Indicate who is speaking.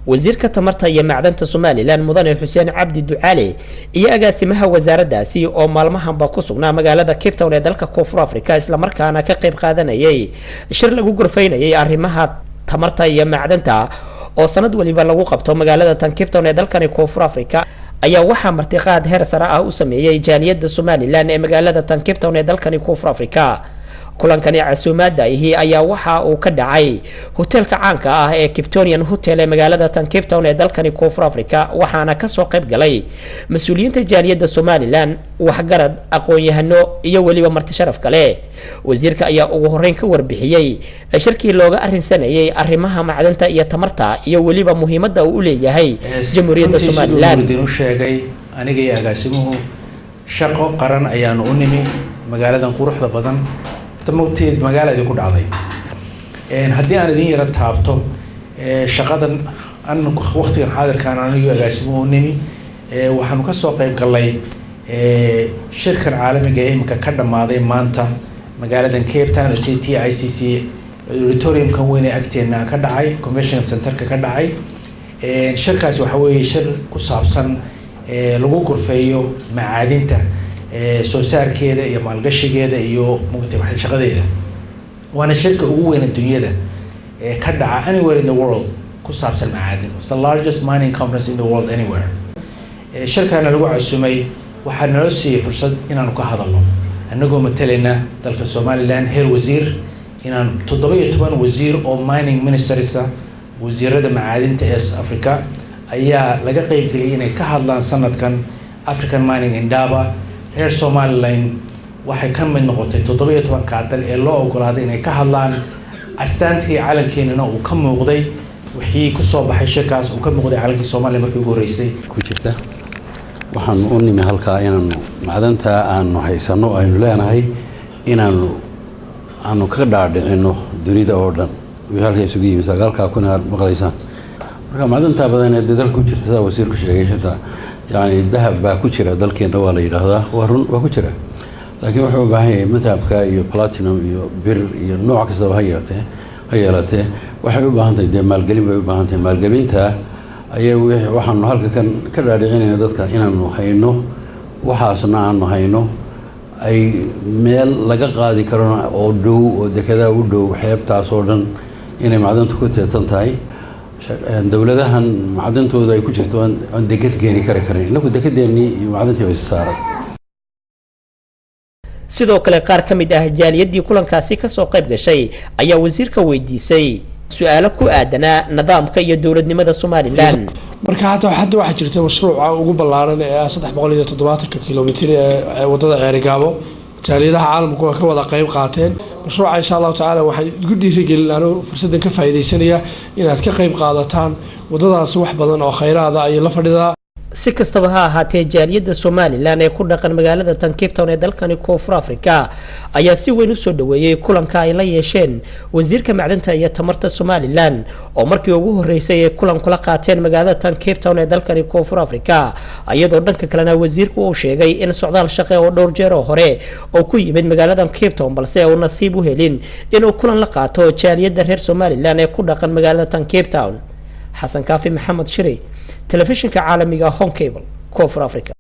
Speaker 1: wasiirka tamarta iyo macdanta Somaliland mudane Xuseen Cabdi Ducaale iyo agaasimaha wasaaraddaasi oo maalmahanba ku sugnaa magaalada Cape Town ee dalka Koonfur Afrika isla markaana ka qayb qaadanayay shir lagu gorfaynayay arrimaha tamarta iyo macdanta oo sanad waliba lagu qabto magaalada Cape Town ee dalka Koonfur Afrika ayaa waxaa martiqaad heer sare ah u sameeyay jaaliyadda Somaliland ee magaalada Cape Town ee dalka Koonfur Afrika kulankani casuumaadda ayaa waxa uu ka dhacay hotelka caanka ah ee Kiptonian Hotel ee magaalada Cape Town ee dalka Koonfur Afrika waxaana ka soo qayb galay mas'uuliyiinta jaaliyadda Somaliland waxgarad aqoon-yahano iyo waliba marti sharaf kale wasiirka ayaa ugu horeyn ka warbixiyay shirkii looga arrinsanayay arrimaha macdanta iyo tamarta iyo waliba muhiimadda uu leeyahay jamhuuriyadda Somaliland
Speaker 2: inuu sheegay aniga iyo agaasimuhu shaqo qaran ayaanu u nimi magaaladan quruxda badan تموتي مجال دي كل عظيم. هدي أنا دي رتابته شقدن أن وقت الحاضر كان أنا يجاسمه نمي وحنكسر قيب قلي شركة العالمية جاي مكقدم ماضي مانتا مجال كيب تاون سي تي اي سي سي ريتوريوم كوني أكتين كدعي كونفنشن سنتر كدعي شركة سوحوي شر كصابسن لوجو كرفيو معادنته سوسار كده يا مالقش كده يو ممكن واحد شغله وانا شركة هو in الدنيا ده كدعة anywhere in the world كصابس المعادن it's the largest mining conference in the world anywhere الشركة أنا لقوا عالسمي وحنا نسي فرصة إن أنا كهذا الله أنكم مثلنا ذلك الصومالي لان هير وزير إن تضبيط تبان وزير أو mining minister وزير هذا معادن تأس أفريقيا أيها لقى قيم كلينا كهذا سنة كان African mining in Daba heer Somaliland waxay ka mid noqotay 17 kaadal ee loo ogolaaday inay ka hadlaan astaantii calankeena uu ka muuqday wixii ku soo baxay shirkaas uu ka muuqday calankii Soomaaliya markii ugu horeysay
Speaker 3: ku jirta waxaan u nimi halka inaan macdanta aan haysano aynu leenahay inaanu ka dhaadhicino dunida oo dhan wixii halka isugu yimid sagaalka kuna maqlaysaan marka macdanta badan ee dalka ku jirta wasiirku sheegay xitaa يعني الذهب باكوشرة دلكين دوالي هذا ورن باكوشرة لكن وحنا بعهي متعبك يو بلاتينوم يو بير يو نوع كذا هياته وحنا بعهنتي ده مالقلين بعهنتي مالقلين تا أيه وحنا هالك كان كذا رجعنا ندتك إنه هينو وحاسنا عنه هينو أي مال لقى قاضي كورونا أودو وده أودو حيب تعصورن إنه معدن تكون تنتهي دولتها معدنته ذا يكون جهتوان عند دكت جاني كركرين لو دكت جاني معدنته بالسارة
Speaker 1: sidoo kale qaar kamid ah jaaliyadii kulankaasi ka soo qayb gashay ayaa wasiirka weydiisay su'aalo ku aadanaa nidaamka iyo dawladnimada Somaliland
Speaker 4: marka hadda waxa jirta mashruuca ugu ballaaran ee 370 kiiloomitir ee wadada Ceerigaabo jaaliyadaha caalamku ka wada qayb qaateen mashruuca insha Allah taala waxay ugu dhiirigelinayaan fursadan ka faa'iideysanaya inaad ka qayb qaadataan wadadaas wax badan oo khayraad ah ay la fadhidaa
Speaker 1: si kastaba ha ahaatee jaaliyadda Somaliland ee ku dhaqan magaalada Cape Town ee dalka Koonfur Afrika ayaa si weyn u soo dhaweeyay kulanka ay la yeesheen wasiirka macdanta iyo tamarta Somaliland oo markii ugu horeysay ay kulan kula qaateen magaalada Cape Town ee dalka Koonfur Afrika iyadoo dhanka kalena wasiirku uu sheegay in socdaal shaqo oo dhowr jeer hore oo ku yimid magaalada Cape Town balse uu nasiib u helin inuu kulan la qaato jaaliyadda reer Somaliland ee ku dhaqan magaalada Cape Town Xasan Kaafi Maxamed Shiri telefishinka caalamiga Home Cable Koonfur Afrika